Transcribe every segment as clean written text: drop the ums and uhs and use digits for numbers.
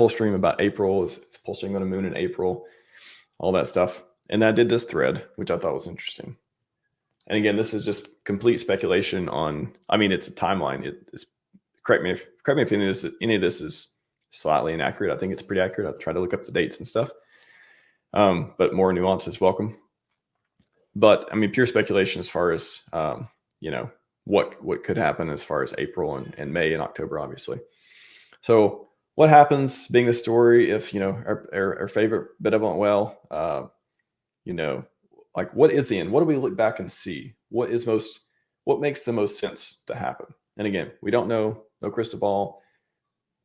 whole stream about April. Is PulseChain going to moon in April? All that stuff. And I did this thread, which I thought was interesting. And again, this is just complete speculation on, I mean, it's a timeline. It's, correct me if any of this is slightly inaccurate. I think it's pretty accurate. I'll try to look up the dates and stuff. But more nuance is welcome. But I mean, pure speculation as far as, you know, what could happen as far as April and May and October, obviously. So what happens being the story if, you know, our favorite benevolent well, you know, like what is the end? What do we look back and see? What makes the most sense to happen? And again, we don't know, no crystal ball,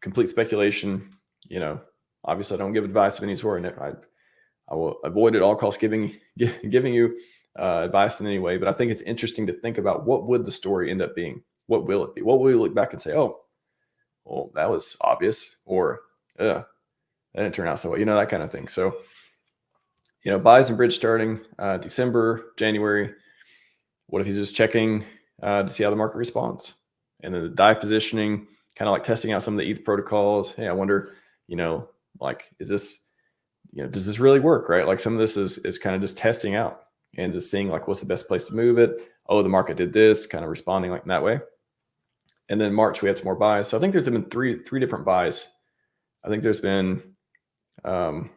complete speculation. You know, obviously I don't give advice of any sort, and I will avoid at all costs giving you advice in any way. But I think it's interesting to think about what would the story end up being? What will it be? What will we look back and say, oh, well, that was obvious, or that didn't turn out so well, you know, that kind of thing. So, you know, buys and bridge starting December, January. What if he's just checking to see how the market responds? And then the DAI positioning, kind of like testing out some of the ETH protocols. Hey, I wonder, you know, like, is this, you know, does this really work, right? Like some of this is kind of just testing out and just seeing like what's the best place to move it. Oh, the market did this, kind of responding like in that way. And then March, we had some more buys. So I think there's been three different buys. I think there's been all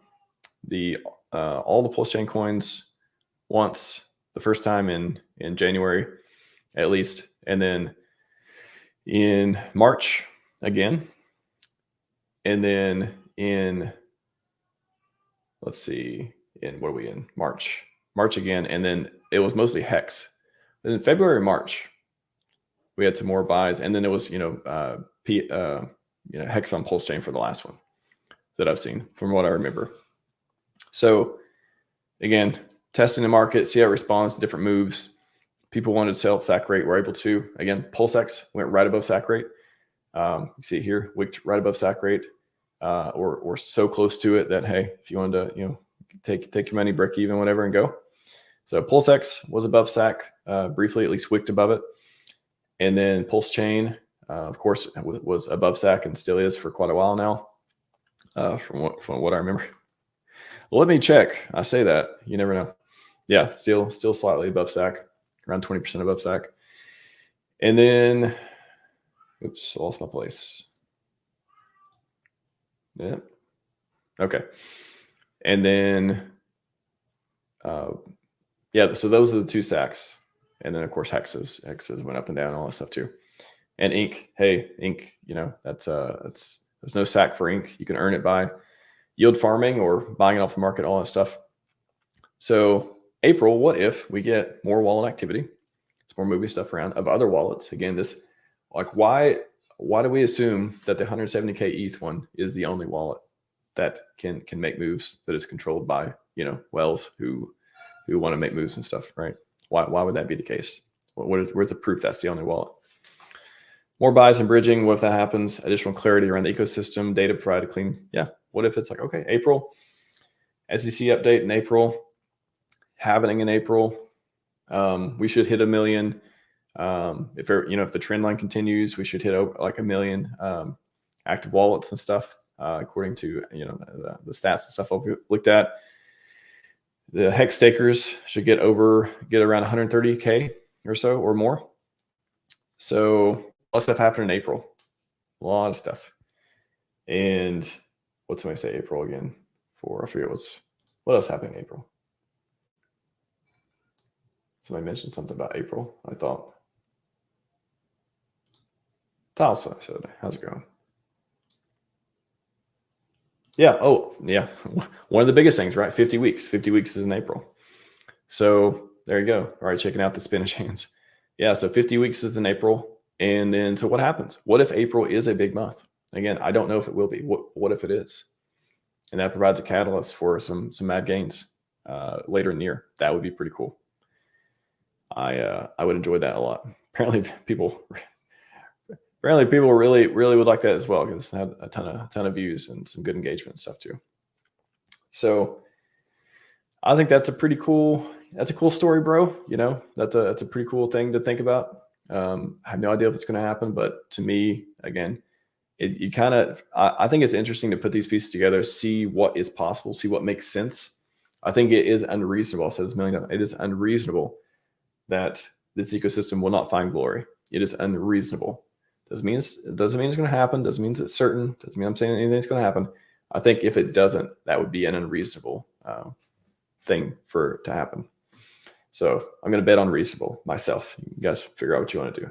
the PulseChain coins once, the first time in January, at least. And then in March again. And then in, let's see, what are we in? March again. And then it was mostly Hex. Then in February, March, we had some more buys, and then it was, you know, Hex on PulseChain for the last one that I've seen from what I remember. So again, testing the market, see how it responds to different moves. People wanted to sell at SAC rate, we're able to. Again, PulseX went right above SAC rate. You see it here, wicked right above SAC rate, or so close to it that, hey, if you wanted to, you know, take your money, break even, whatever, and go. So PulseX was above SAC, briefly, at least wicked above it. And then PulseChain, of course, was above SAC and still is for quite a while now, from what I remember. Well, let me check. I say that, you never know. Yeah, still slightly above SAC, around 20% above SAC. And then, oops, I lost my place. Yeah. Okay. And then, yeah, so those are the two SACs. And then of course Hexes went up and down, all that stuff too. And Ink, hey, Ink, you know, that's there's no SAC for Ink. You can earn it by yield farming or buying it off the market, all that stuff. So April, what if we get more wallet activity? It's more moving stuff around of other wallets. Again, this, like, why do we assume that the 170K ETH one is the only wallet that can make moves, that is controlled by, you know, whales who want to make moves and stuff, right? Why would that be the case? Where's the proof that's the only wallet? More buys and bridging. What if that happens? Additional clarity around the ecosystem, data provided clean. Yeah. What if it's like, okay, April, SEC update in April, happening in April. We should hit 1 million. If the trend line continues, we should hit like 1 million active wallets and stuff, according to, you know, the stats and stuff I've looked at. The Hex stakers should get around 130K or so or more. So a lot of stuff happened in April. A lot of stuff. And what's when I say April again? I forget what else happened in April. Somebody mentioned something about April, I thought. Talsa said, how's it going? Yeah. Oh, yeah. One of the biggest things, right? 50 weeks. 50 weeks is in April. So there you go. All right. Checking out the Spanish hands. Yeah. So 50 weeks is in April. And then, so what happens? What if April is a big month? Again, I don't know if it will be. What if it is? And that provides a catalyst for some mad gains later in the year. That would be pretty cool. I would enjoy that a lot. Apparently people really would like that as well, because it had a ton of views and some good engagement and stuff too. So I think that's a cool story, bro. You know, that's a pretty cool thing to think about. I have no idea if it's going to happen, but to me, again, you kind of, I think it's interesting to put these pieces together, see what is possible, see what makes sense. I think it is unreasonable. I said this a million times. It is unreasonable that this ecosystem will not find glory. It is unreasonable. Doesn't mean it's going to happen. Doesn't mean it's certain. Doesn't mean I'm saying anything's going to happen. I think if it doesn't, that would be an unreasonable thing for it to happen. So I'm going to bet on reasonable myself. You guys figure out what you want to do.